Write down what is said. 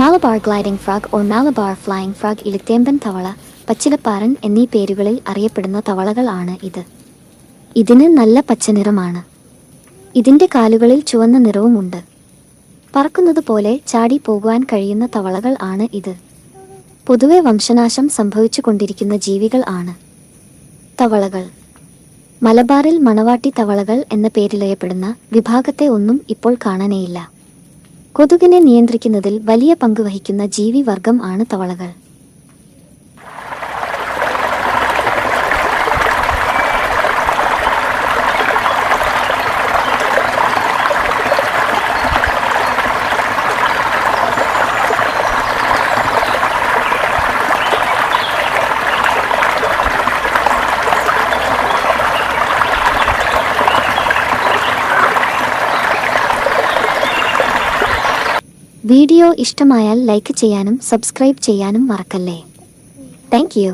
Malabar gliding frog or Malabar flying frog, ഇലുത്തേമ്പൻ തവള, പച്ചിലപ്പാറൻ എന്നീ പേരുകളിൽ അറിയപ്പെടുന്ന തവളകൾ ആണ് ഇത്. ഇതിന് നല്ല പച്ചനിറമാണ്. ഇതിൻ്റെ കാലുകളിൽ ചുവന്ന നിറവുമുണ്ട്. പറക്കുന്നത് പോലെ ചാടി പോകുവാൻ കഴിയുന്ന തവളകൾ ആണ് ഇത്. പൊതുവെ വംശനാശം സംഭവിച്ചു കൊണ്ടിരിക്കുന്ന ജീവികൾ ആണ് തവളകൾ. മലബാറിൽ മണവാട്ടി തവളകൾ എന്ന പേരിലറിയപ്പെടുന്ന വിഭാഗത്തെ ഒന്നും ഇപ്പോൾ കാണാനേയില്ല. കൊതുകിനെ നിയന്ത്രിക്കുന്നതിൽ വലിയ പങ്ക് വഹിക്കുന്ന ജീവി വർഗം ആണ് തവളകൾ. വീഡിയോ ഇഷ്ടമായാൽ ലൈക്ക് ചെയ്യാനും സബ്സ്ക്രൈബ് ചെയ്യാനും മറക്കല്ലേ. Thank you.